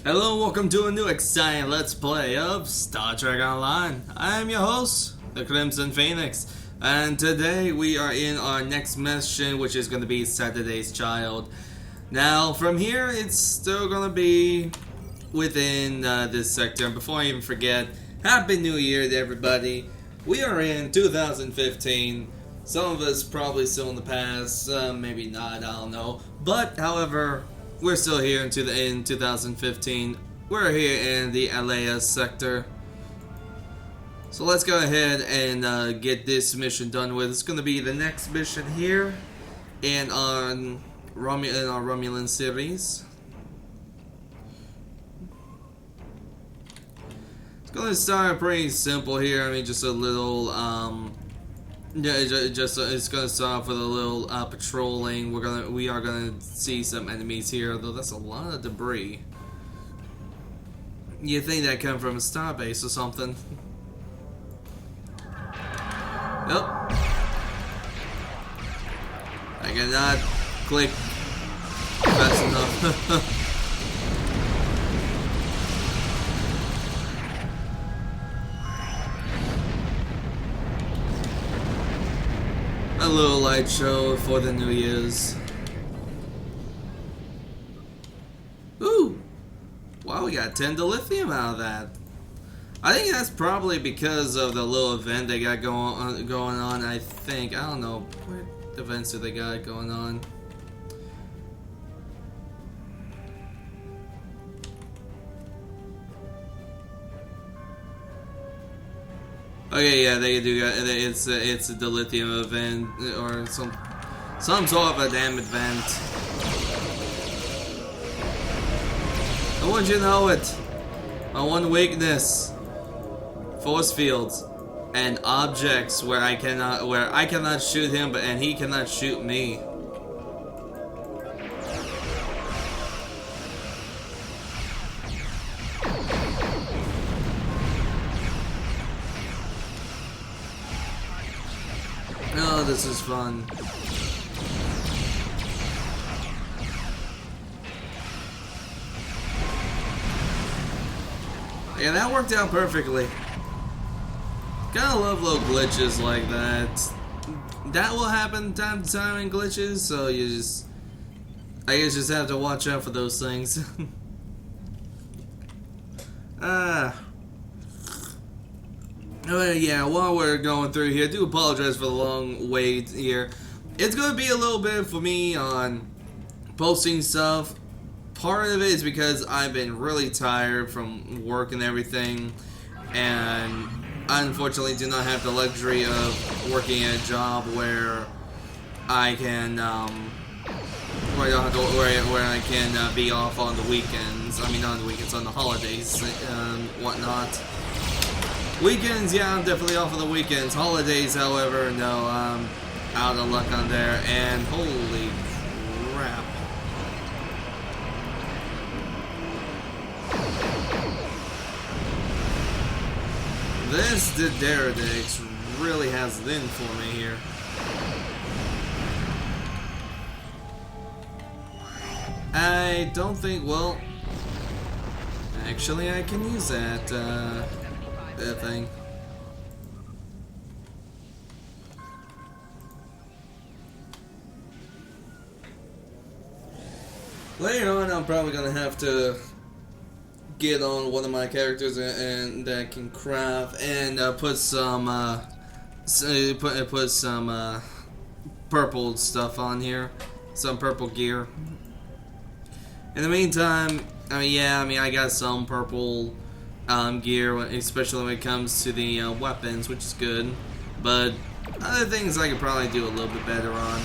Hello, welcome to a new exciting Let's Play of Star Trek Online. I am your host, the Crimson Phoenix, and today we are in our next mission, which is going to be Saturday's Child. Now, from here, it's still going to be within this sector. And before I even forget, Happy New Year to everybody. We are in 2015. Some of us probably still in the past, maybe not, I don't know. But, however, we're still here in 2015. We're here in the LAS sector. So let's go ahead and get this mission done with. It's going to be the next mission here in our Romulan series. It's going to start pretty simple here. I mean, just a little it's gonna start off with a little patrolling. We are gonna see some enemies here, though that's a lot of debris. You think that come from a starbase or something? Nope. I cannot click fast enough. A little light show for the New Year's. Ooh! Wow, we got 10 dilithium out of that. I think that's probably because of the little event they got going on. I think. I don't know. What events do they got going on? Okay, yeah, they do. It's a dilithium event or some sort of a damn event. I want you to know it. My one weakness: force fields and objects where I cannot shoot him, and he cannot shoot me. Oh, this is fun. Yeah, that worked out perfectly. Kinda love little glitches like that. That will happen time to time in glitches, so I guess just have to watch out for those things. Yeah, while we're going through here, I do apologize for the long wait here. It's going to be a little bit for me on posting stuff. Part of it is because I've been really tired from work and everything, and I unfortunately do not have the luxury of working at a job where I can, where I can be off on the weekends. I mean, not on the weekends, on the holidays and whatnot. Weekends, yeah, I'm definitely off on the weekends. Holidays, however, no, I'm out of luck on there. And holy crap. This Deradix really has it in for me here. I don't think, well, actually I can use that thing. Later on, I'm probably gonna have to get on one of my characters and that can craft and put some purple stuff on here, some purple gear. In the meantime, I got some purple gear, especially when it comes to the weapons, which is good. But other things I could probably do a little bit better on.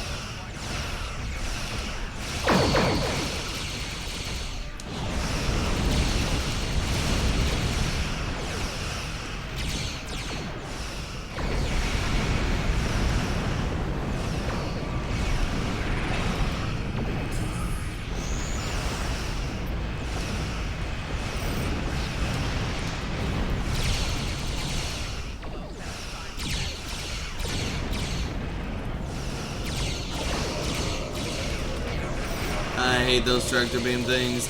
I hate those tractor beam things.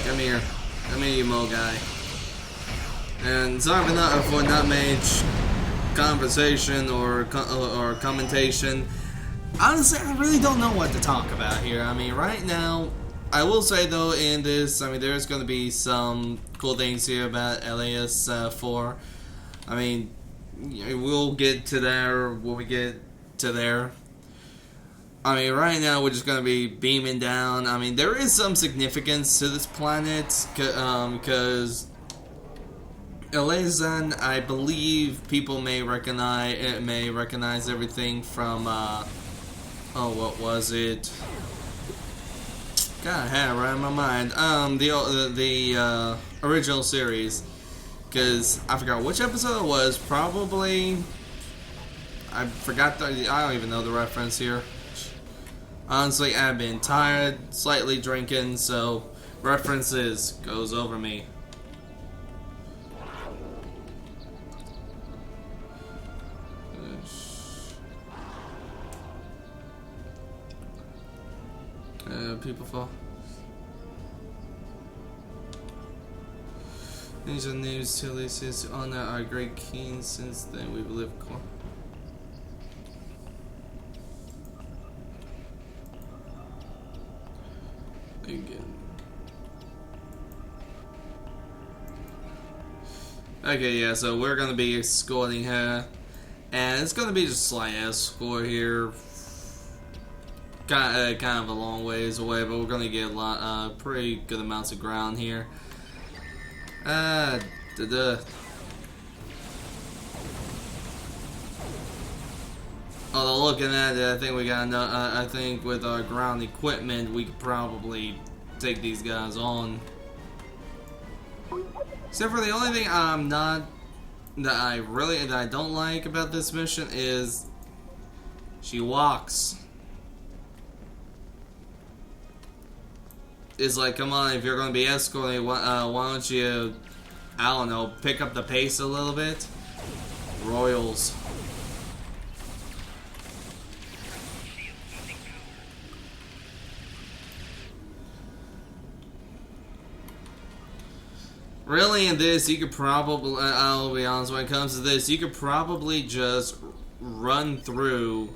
Come here. I'm a emo guy. And sorry for not much conversation or commentation. Honestly, I really don't know what to talk about here. I mean, right now, I will say though, in this, I mean, there's going to be some cool things here about LAS 4. I mean, we'll get to there when we get to there. I mean, right now we're just going to be beaming down. I mean, there is some significance to this planet because Elazan, I believe people may recognize everything from what was it? God, I had it right in my mind. The original series, because I forgot which episode it was. Probably, I forgot. I don't even know the reference here. Honestly, I've been tired, slightly drinking, so references goes over me. People fall. These are news to Lysias to honor our great king. Since then we've lived again. Okay, yeah, so we're gonna be escorting her, and it's gonna be just a slight escort here. Kind of a long ways away, but we're gonna get a lot, pretty good amounts of ground here. Although looking at it, I think we got enough. I think with our ground equipment, we could probably take these guys on. Except for the only thing that I don't like about this mission is she walks. It's like, come on, if you're going to be escorting, why don't you, I don't know, pick up the pace a little bit? Royals. Really, in this, you could probably, I'll be honest, when it comes to this, you could probably just run through,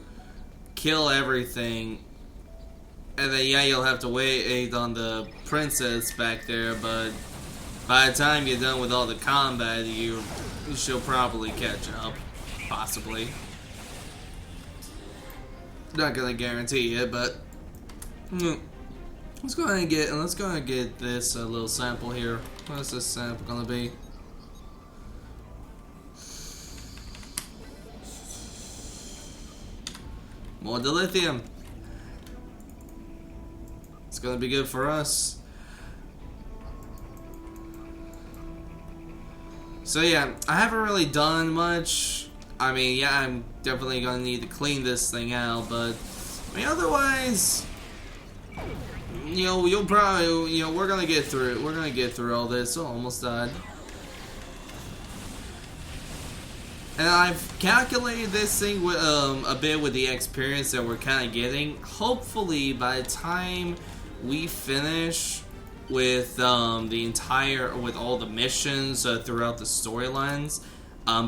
kill everything, and then, yeah, you'll have to wait on the princess back there, but by the time you're done with all the combat, she'll probably catch up. Possibly. Not gonna guarantee it, but let's go ahead and get this little sample here. What's this sample gonna be? More dilithium. It's gonna be good for us. So yeah, I haven't really done much. I mean, yeah, I'm definitely gonna need to clean this thing out, but I mean, otherwise, you'll probably, we're gonna get through it. We're gonna get through all this. Oh, almost died. And I've calculated this thing with a bit with the experience that we're kind of getting. Hopefully, by the time we finish with with all the missions throughout the storylines,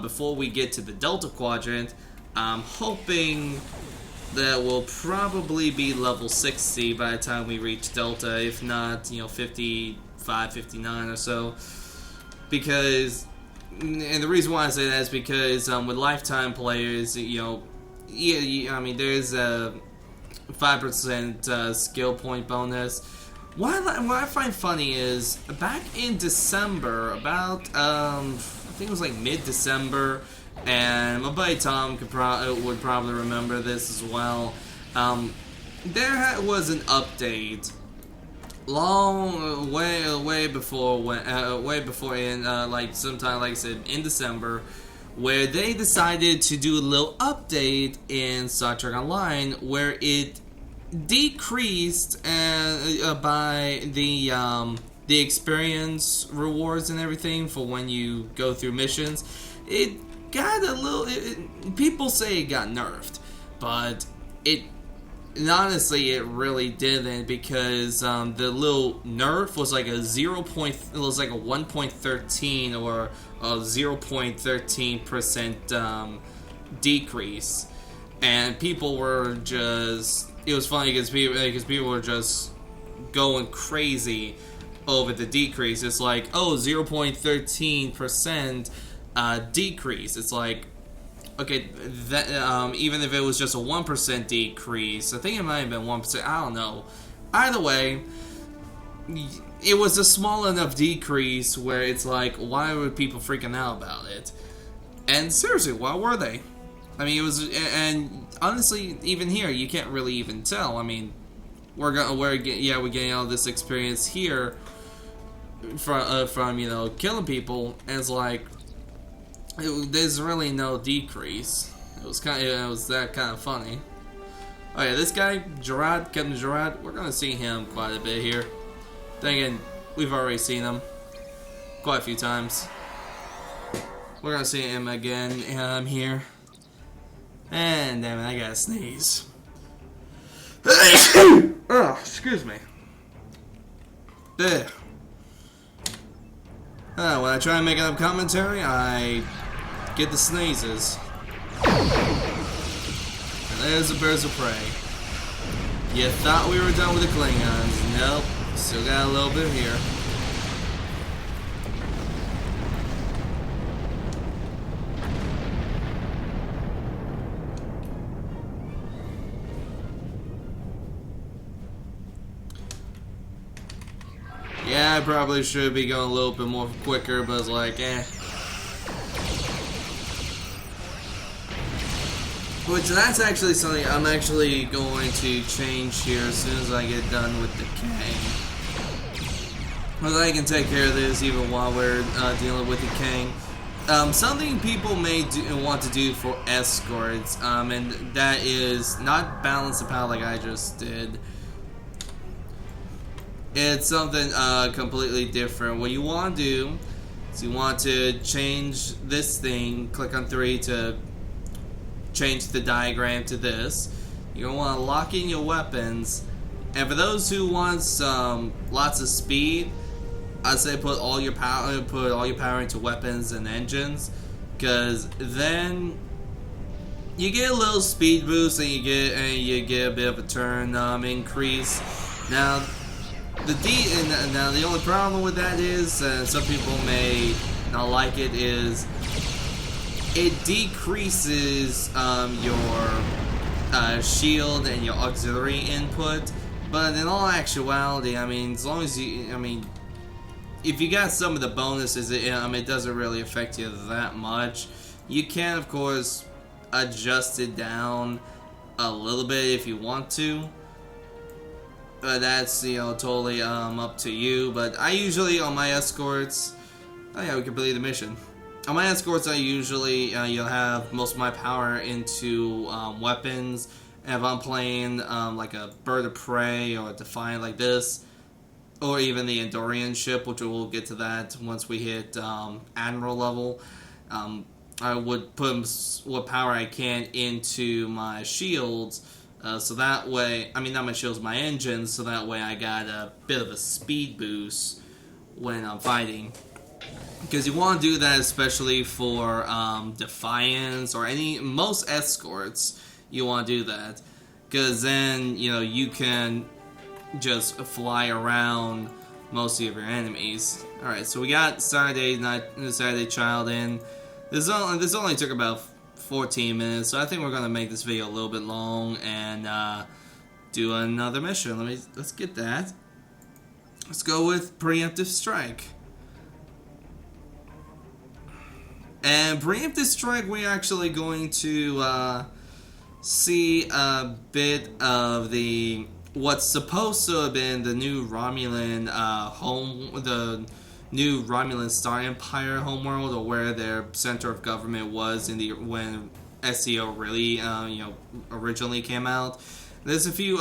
before we get to the Delta Quadrant, I'm hoping that we'll probably be level 60 by the time we reach Delta, if not, 55, 59 or so. Because, and the reason why I say that is because with lifetime players, I mean, there's a 5% skill point bonus. What I find funny is, back in December, about, I think it was like mid-December, and my buddy Tom would probably remember this as well. There was an update way before like sometime, like I said, in December, where they decided to do a little update in Star Trek Online where it decreased by the experience rewards and everything for when you go through missions. It got a little. People say it got nerfed, but And honestly, it really didn't, because the little nerf was like a 1.13 or a 0.13% decrease, and people were just, it was funny because people were just going crazy over the decrease. It's like, oh, 0.13% decrease. It's like, okay, that even if it was just a 1% decrease, I think it might have been 1%. I don't know. Either way, it was a small enough decrease where it's like, why were people freaking out about it? And seriously, why were they? I mean, it was, and honestly, even here, you can't really even tell. I mean, we're getting all this experience here from killing people, and it's like, there's really no decrease. It was that kind of funny. Oh yeah, this guy Captain Gerard, we're gonna see him quite a bit here. Then again, we've already seen him quite a few times. We're gonna see him again here. And damn it, I gotta sneeze. Oh, excuse me. There. When I try and make up commentary, I get the sneezes. And there's the birds of prey. You thought we were done with the Klingons. Nope. Still got a little bit here. Yeah, I probably should be going a little bit more quicker, but it's like, Which, that's actually something I'm actually going to change here as soon as I get done with the Kang. Well, I can take care of this even while we're dealing with the Kang. Something people may want to do for escorts, and that is not balance the power like I just did. It's something completely different. What you want to do is you want to change this thing, click on 3 to change the diagram to this. You're going to want to lock in your weapons, and for those who want some lots of speed, I'd say put all your power into weapons and engines, because then you get a little speed boost and you get a bit of a turn increase. Now the only problem with that is, some people may not like it, is it decreases your shield and your auxiliary input. But in all actuality, I mean, as long as if you got some of the bonuses, it doesn't really affect you that much. You can, of course, adjust it down a little bit if you want to. But that's, totally up to you. But I usually, on my escorts, oh yeah, we completed the mission. On my escorts, I usually, you'll have most of my power into weapons. And if I'm playing like a bird of prey or a defiant like this, or even the Andorian ship, which we'll get to that once we hit Admiral level, I would put what power I can into my shields. So that way, not my shields, my engines, so that way I got a bit of a speed boost when I'm fighting. Because you want to do that especially for Defiance or most escorts, you want to do that. Because then, you can just fly around most of your enemies. Alright, so we got Saturday Child in. This only took about 14 minutes, so I think we're gonna make this video a little bit long and do another mission. Let's get that. Let's go with Preemptive Strike. And Preemptive Strike, we're actually going to see a bit of what's supposed to have been the new Romulan the new Romulan Star Empire homeworld, or where their center of government was when SEO really originally came out. There's a few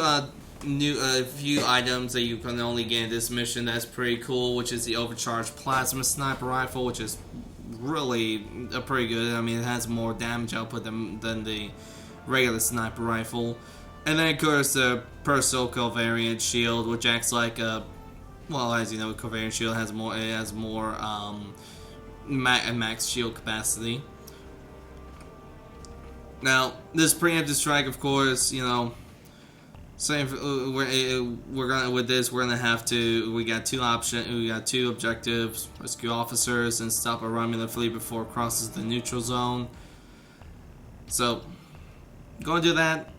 few items that you can only get in this mission that's pretty cool, which is the overcharged plasma sniper rifle, which is really pretty good. It has more damage output than the regular sniper rifle. And then, of course, the personal covariant shield, which acts like a, well, as you know, covariant shield has more. It has more max shield capacity. Now, this preemptive strike, of course, you know, same. We're gonna with this. We're gonna have to. We got two options. We got two objectives: rescue officers and stop a Romulan fleet before it crosses the neutral zone. So, go and do that.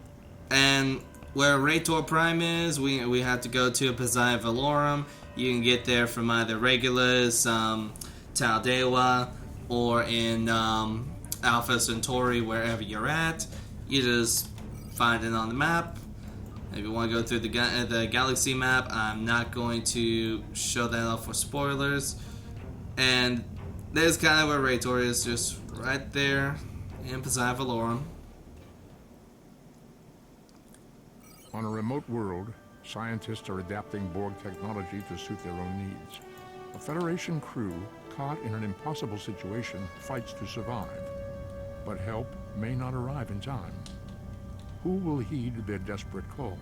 And where Raytor Prime is, we have to go to Pazaya Valorum. You can get there from either Regulus, Taldewa, or in Alpha Centauri, wherever you're at. You just find it on the map. If you want to go through the galaxy map, I'm not going to show that off for spoilers. And there's kind of where Raytor is, just right there in Pazaya Valorum. On a remote world, scientists are adapting Borg technology to suit their own needs. A Federation crew, caught in an impossible situation, fights to survive. But help may not arrive in time. Who will heed their desperate call?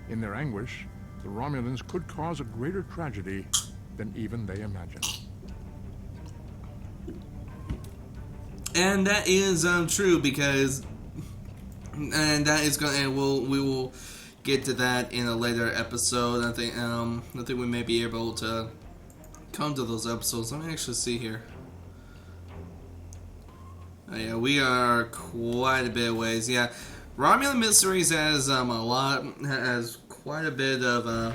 In their anguish, the Romulans could cause a greater tragedy than even they imagine. And that is true, because, and that is going, and we will get to that in a later episode. I think we may be able to come to those episodes. Let me actually see here. Oh, yeah, we are quite a bit of ways. Yeah, Romulan Mysteries has has quite a bit of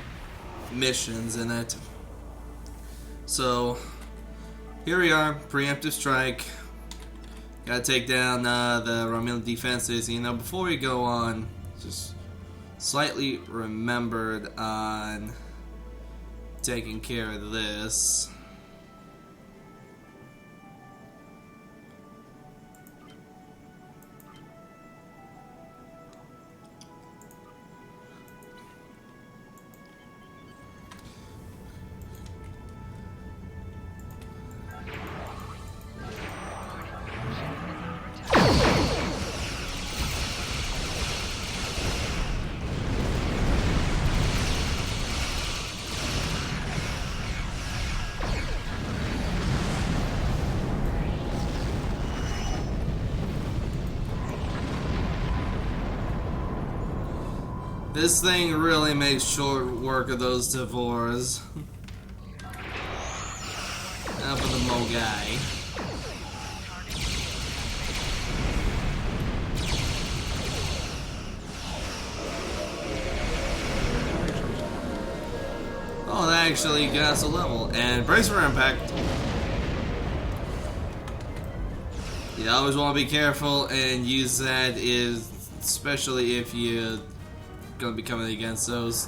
missions in it. So here we are, preemptive strike. Gotta take down the Romulan defenses. You know, before we go on, just slightly remembered on taking care of this. This thing really makes short work of those Devores. Now for the Mogai. Oh, that actually got us a level. And brace for impact. You always want to be careful and use that, especially if you're gonna be coming against those.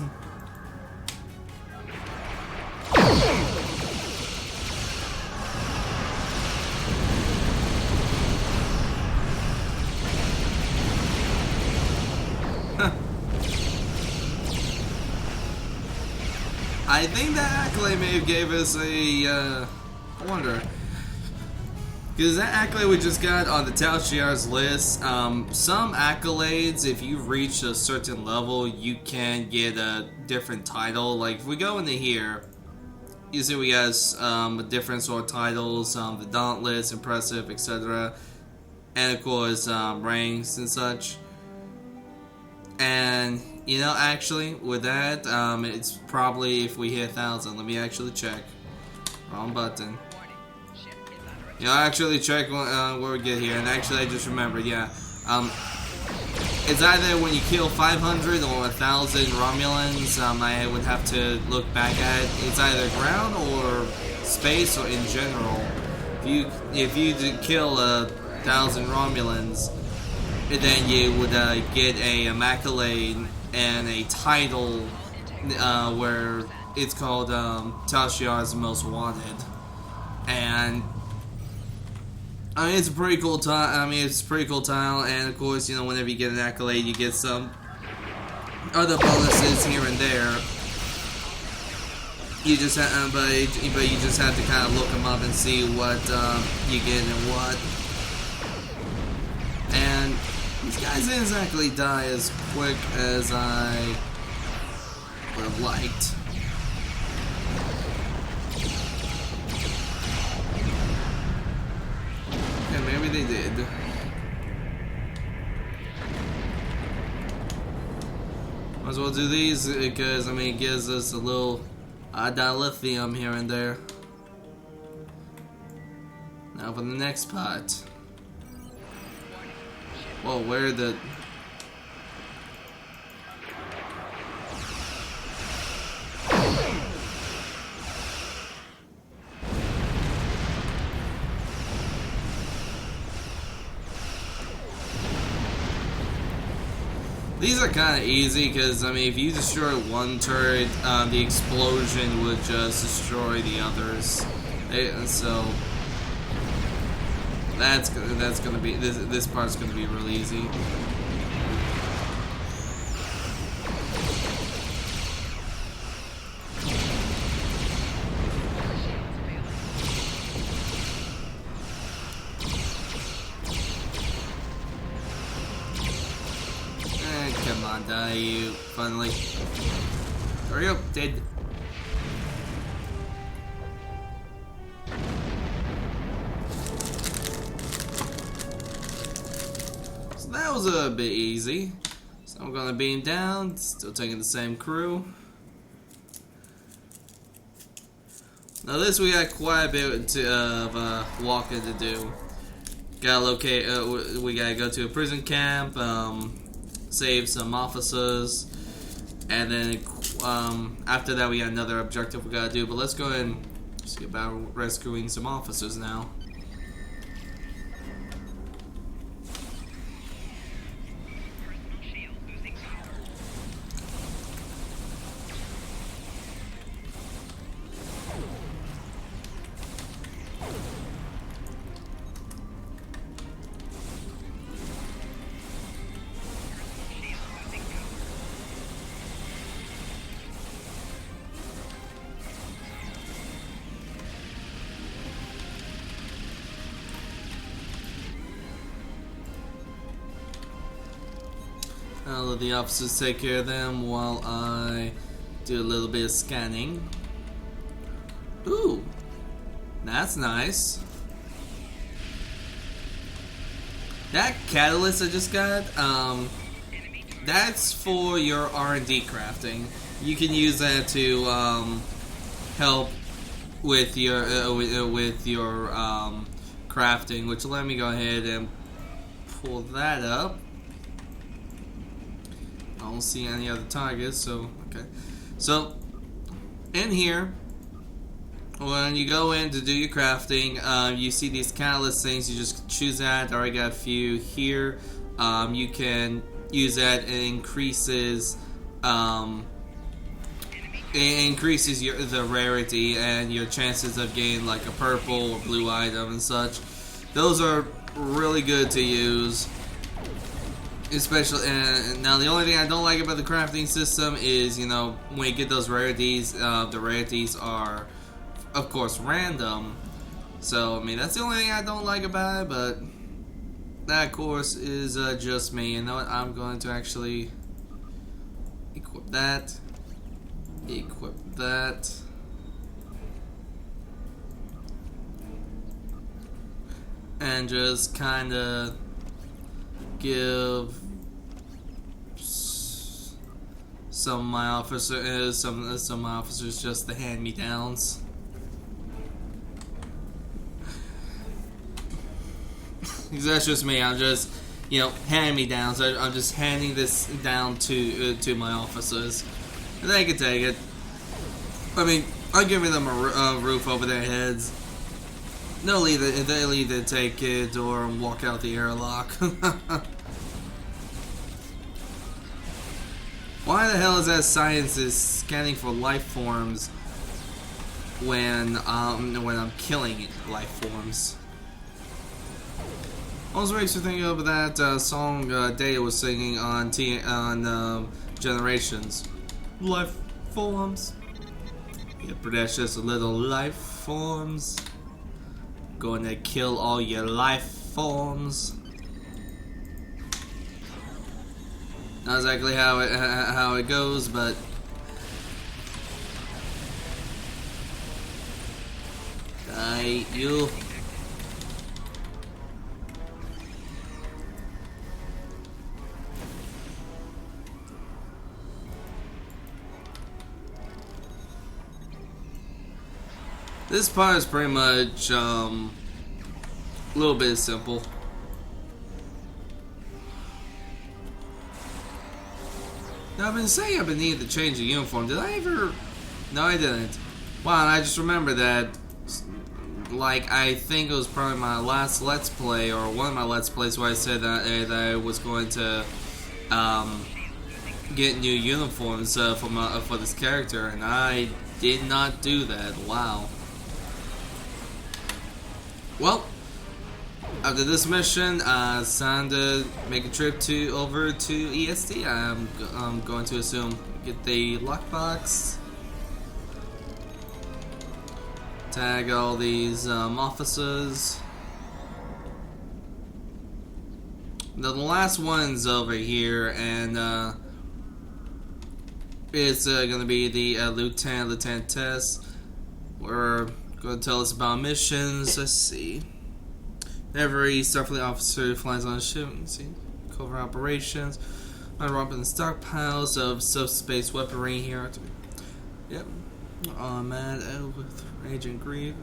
I think that accolade may have gave us a, I wonder. Because that accolade we just got on the Tal Shiar's list, some accolades, if you reach a certain level, you can get a different title. Like, if we go into here, you see we got different sort of titles, the Dauntless, Impressive, etc. And of course, ranks and such. And, you know, actually, with that, it's probably if we hit 1,000. Let me actually check. Wrong button. Yeah, I'll actually check where we get here, and actually I just remembered, yeah. It's either when you kill 500 or 1,000 Romulans, I would have to look back at. It's either ground or space or in general. If you kill 1,000 Romulans, then you would get a accolade and a title where it's called Tal Shiar's Most Wanted. And I mean, it's a pretty cool tile. It's a pretty cool tile, and of course, you know, whenever you get an accolade, you get some other bonuses here and there. You just have, but you just have to kind of look them up and see what you get and what. And These guys didn't exactly die as quick as I would have liked. Yeah, maybe they did. Might as well do these because, I mean, it gives us a little dilithium here and there. Now for the next part. Whoa, where the... These are kind of easy because, I mean, if you destroy one turret, the explosion would just destroy the others. So that's gonna be this part's gonna be real easy. Come on, die you, finally. Hurry up, dead. So that was a bit easy. So I'm gonna beam down, still taking the same crew. Now this we got quite a bit of walking to do. Gotta locate, we gotta go to a prison camp, save some officers, and then after that we got another objective we gotta do. But let's go ahead and see about rescuing some officers now. I'll let the officers take care of them while I do a little bit of scanning. Ooh, that's nice. That catalyst I just got, that's for your R&D crafting. You can use that to help with your crafting. Which let me go ahead and pull that up. I don't see any other targets, so okay. So in here, when you go in to do your crafting, you see these catalyst things. You just choose that. I already got a few here. You can use that. It increases the rarity and your chances of getting like a purple or blue item and such. Those are really good to use. Especially, now the only thing I don't like about the crafting system is, you know, when you get those rarities, the rarities are, of course, random. So, I mean, that's the only thing I don't like about it, but that, of course, is just me. You know what? I'm going to actually equip that, and just kind of give some of my officers just the hand-me-downs. Because that's just me. I'm just, you know, hand-me-downs. I'm just handing this down to my officers, and they can take it. I mean, I'm giving them a roof over their heads. They'll either take it or walk out the airlock. Why the hell is that scientist scanning for life forms when I'm killing life forms? Also makes me think of that song Data was singing on Generations. Life forms. Yeah, precious little life forms. Going to kill all your life forms. Not exactly how it goes, but you. This part is pretty much a little bit simple. Now I've been saying I've been needing to change the uniform. Did I ever? No, I didn't. Wow, and I just remember that. Like, I think it was probably my last Let's Play, or one of my Let's Plays, where I said that I was going to get new uniforms for this character, and I did not do that. Wow. Well, after this mission, it's time to make a trip over to ESD. I'm going to assume get the lockbox. Tag all these officers. The last one's over here, and it's gonna be the Lieutenant Tess. We're gonna tell us about missions. Let's see. Every Starfleet officer flies on a ship. Let's see. Cover operations. Unwrapping the stockpiles of subspace weaponry here. Yep. Oh man, with Agent Grieve.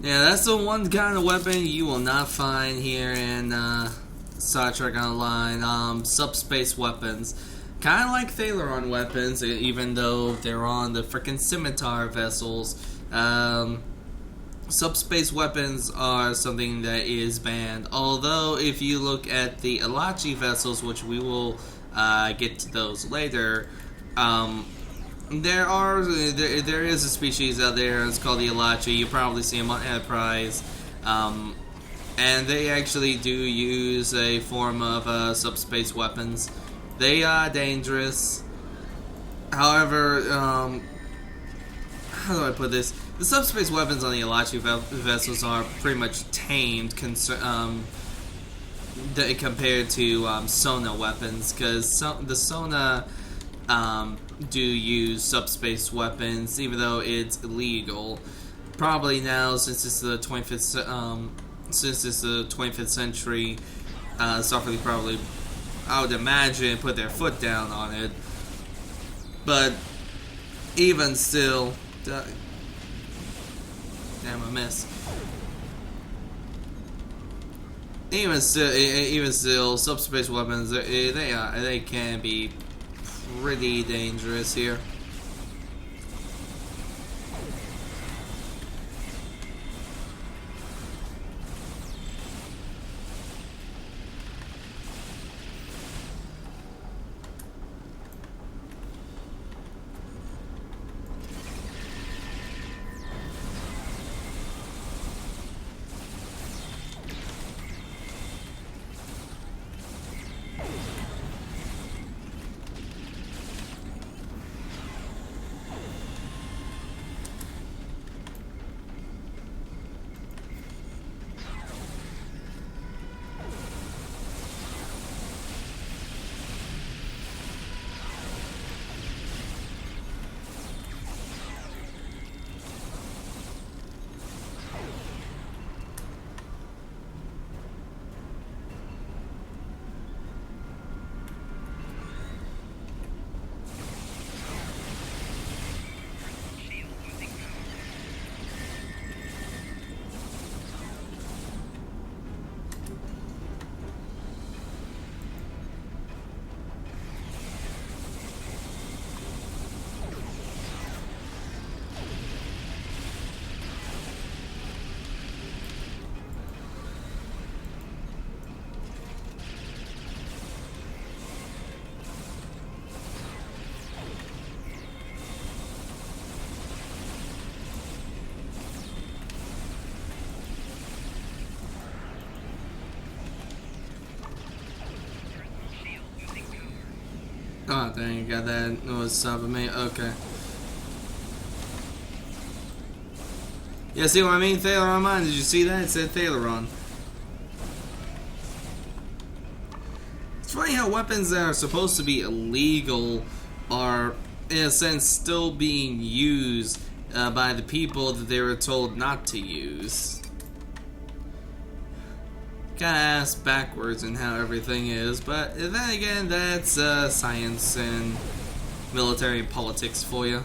Yeah, that's the one kind of weapon you will not find here in Star Trek Online. Subspace weapons. Kind of like Thalaron weapons, even though they're on the frickin' scimitar vessels. Subspace weapons are something that is banned. Although, if you look at the Alachi vessels, which we will get to those later, there is a species out there. It's called the Alachi. You probably see them on Enterprise, and they actually do use a form of subspace weapons. They are dangerous. However, how do I put this? The subspace weapons on the Alachi vessels are pretty much tamed compared to Sona weapons, because the Sona do use subspace weapons, even though it's illegal. Probably now, since it's the 25th century, Starfleet probably, I would imagine, put their foot down on it. But even still, damn, I missed. Even still, subspace weapons they can be pretty dangerous here. Oh, dang, you got that. No, it's stopping me. Okay. Yeah, see what I mean? Thaler on mine. Did you see that? It said Thaler on. It's funny how weapons that are supposed to be illegal are, in a sense, still being used by the people that they were told not to use. Kinda ass backwards in how everything is, but then again, that's science and military politics for you.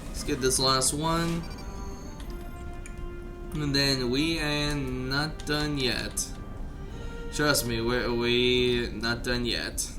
Let's get this last one. And then we ain't not done yet. Trust me, we not done yet.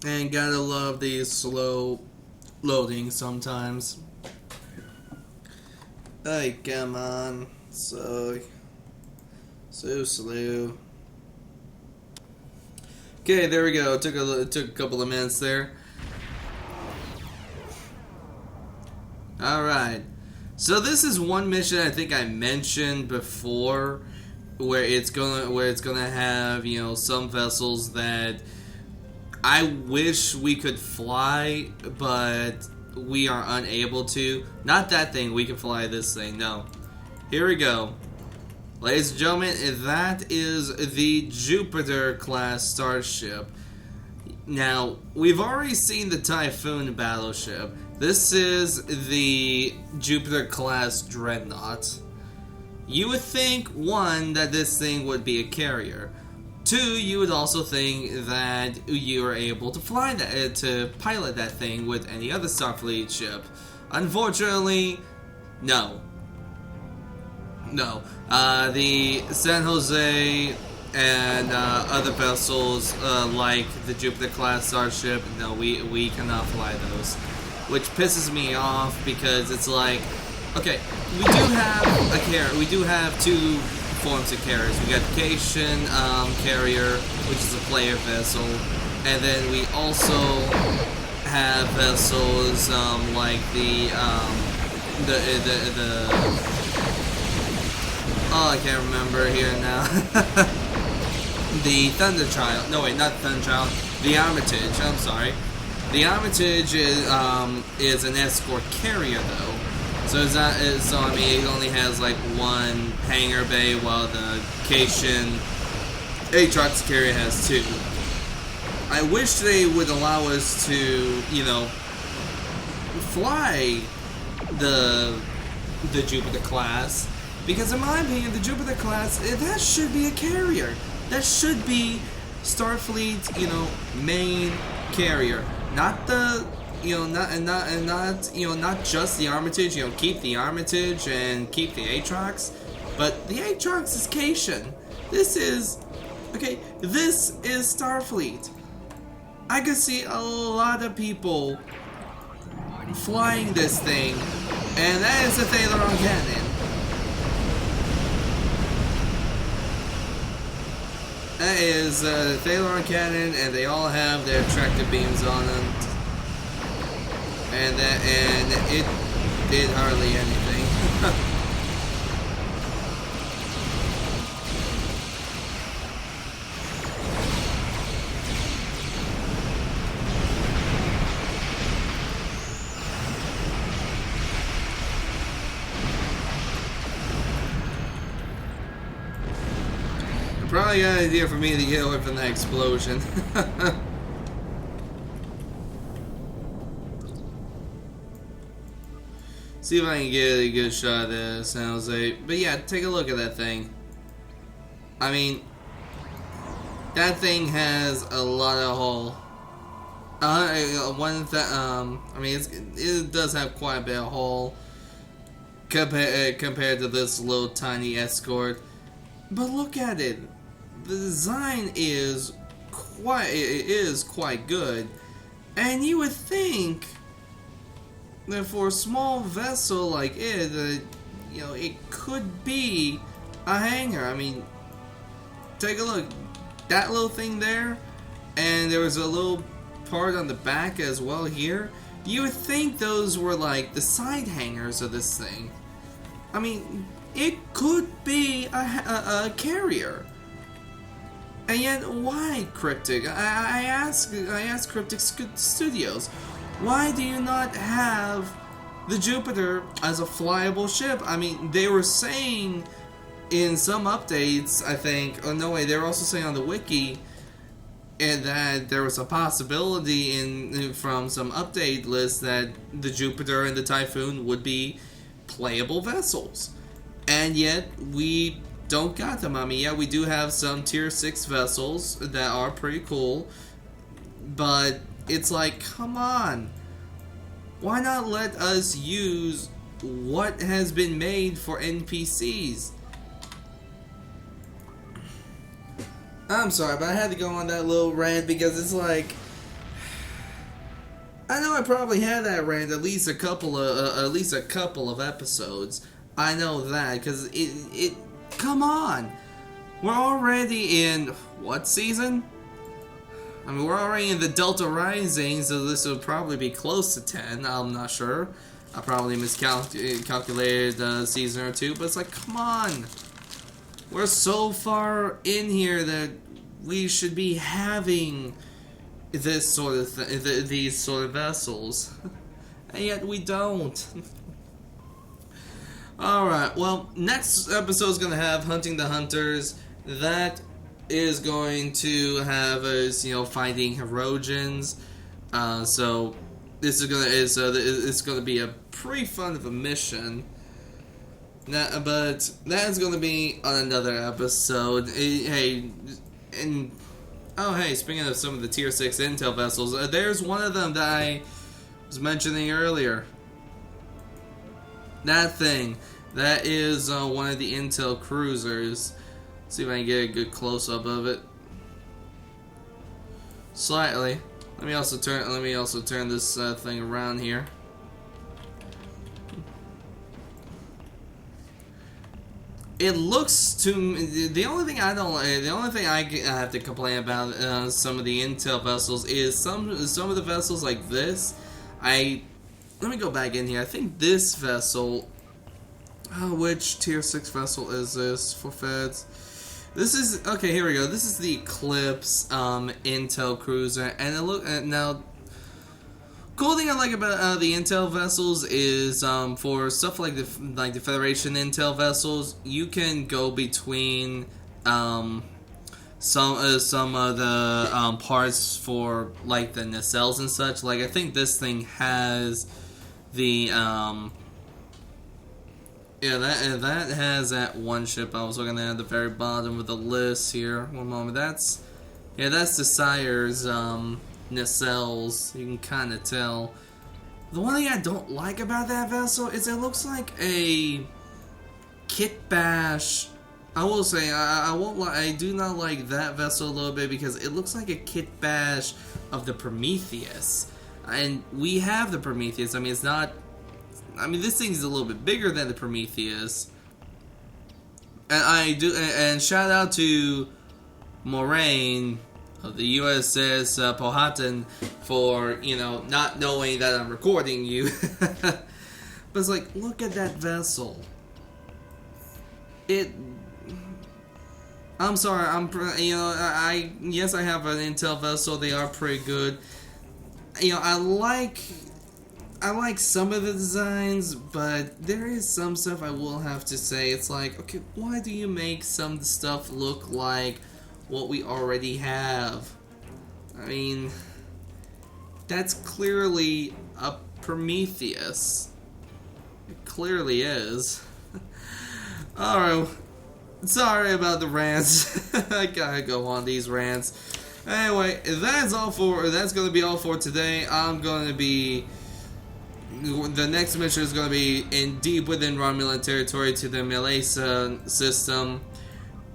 And gotta love these slow loading sometimes. Hey, come on. So slow. Okay, there we go. Took a couple of minutes there. Alright. So this is one mission I think I mentioned before where it's gonna have, you know, some vessels that I wish we could fly, but we are unable to. Not that thing, we can fly this thing, no. Here we go. Ladies and gentlemen, that is the Jupiter class starship. Now, we've already seen the Typhoon battleship. This is the Jupiter class dreadnought. You would think, one, that this thing would be a carrier. Two, you would also think that you are able to fly that, to pilot that thing with any other Starfleet ship. Unfortunately, no. No. The San Jose and other vessels like the Jupiter class starship, no, we cannot fly those. Which pisses me off because it's like, okay, we do have a carrier. We do have two forms of carriers. We got Cation carrier, which is a player vessel, and then we also have vessels like the oh, I can't remember here now. The Thunder Child. No, wait, not Thunder Child. The Armitage. I'm sorry. The Armitage is an escort carrier though. So it's not. So I mean, it only has like one hangar bay, while the Cation Aatrox carrier has two. I wish they would allow us to, you know, fly the Jupiter class, because in my opinion, the Jupiter class, that should be a carrier. That should be Starfleet's, you know, main carrier, not the. You know, not just the Armitage. You know, keep the Armitage and keep the Aatrox, but the Aatrox is Cation. This is Starfleet. I could see a lot of people flying this thing, and that is a Thalaron cannon. That is the Thalaron cannon, and they all have their tractor beams on them. And it did hardly anything. Probably got an idea for me to get away from that explosion. See if I can get a good shot at San Jose. But yeah, take a look at that thing. I mean, that thing has a lot of hull. I mean, it does have quite a bit of hull compared to this little tiny escort. But look at it. The design is quite good, and you would think that for a small vessel like it, it could be a hangar. I mean, take a look, that little thing there, and there was a little part on the back as well here. You would think those were like the side hangars of this thing. I mean, it could be a carrier. And yet, why Cryptic? I ask Cryptic Studios, why do you not have the Jupiter as a flyable ship? I mean, they were saying in some updates, I think, oh no wait, they were also saying on the wiki, and that there was a possibility from some update lists that the Jupiter and the Typhoon would be playable vessels. And yet, we don't got them. I mean, yeah, we do have some tier 6 vessels that are pretty cool, but it's like, come on, why not let us use what has been made for NPCs? I'm sorry, but I had to go on that little rant because it's like, I know I probably had that rant at least a couple of episodes. I know that because it come on, we're already in what season? I mean, we're already in the Delta Rising, so this would probably be close to 10. I'm not sure. I probably miscalculated a season or two, but it's like, come on. We're so far in here that we should be having this sort of these sort of vessels, and yet we don't. Alright, well, next episode is going to have Hunting the Hunters. That is going to have us, fighting Herodians. So this is it's going to be a pretty fun of a mission. But that is going to be on another episode. Hey, and hey, speaking of some of the tier 6 intel vessels, there's one of them that I was mentioning earlier. That thing, that is one of the intel cruisers. Let's see if I can get a good close-up of it. Slightly. Let me also turn this thing around here. It looks to me, the only thing I have to complain about some of the intel vessels is some of the vessels like this. Let me go back in here. I think this vessel, which tier 6 vessel is this for feds? This is, okay, here we go. This is the Eclipse intel cruiser, and now, cool thing I like about the intel vessels is for stuff like the Federation intel vessels, you can go between some of the parts for like the nacelles and such. Like I think this thing has the that has that one ship I was looking at the very bottom of the list here. One moment, that's the Sire's nacelles. You can kind of tell. The one thing I don't like about that vessel is it looks like a kit bash. I will say I do not like that vessel a little bit because it looks like a kit bash of the Prometheus, and we have the Prometheus. I mean, it's not. I mean, this thing's a little bit bigger than the Prometheus, and shout out to Moraine of the USS Powhatan for, not knowing that I'm recording you. But it's like, look at that vessel. I'm sorry, yes, I have an intel vessel, they are pretty good. I like some of the designs, but there is some stuff I will have to say. It's like, okay, why do you make some stuff look like what we already have? I mean, that's clearly a Prometheus. It clearly is. Alright, sorry about the rants. I gotta go on these rants. Anyway, that's gonna be all for today. The next mission is going to be in deep within Romulan territory to the Melesa system.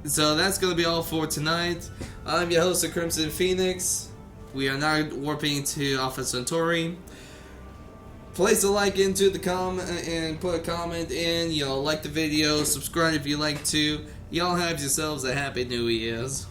So that's going to be all for tonight. I'm your host, the Crimson Phoenix. We are now warping to Alpha Centauri. Place a like into the comment and put a comment in. Like the video, subscribe if you like to. Y'all have yourselves a happy New Year's.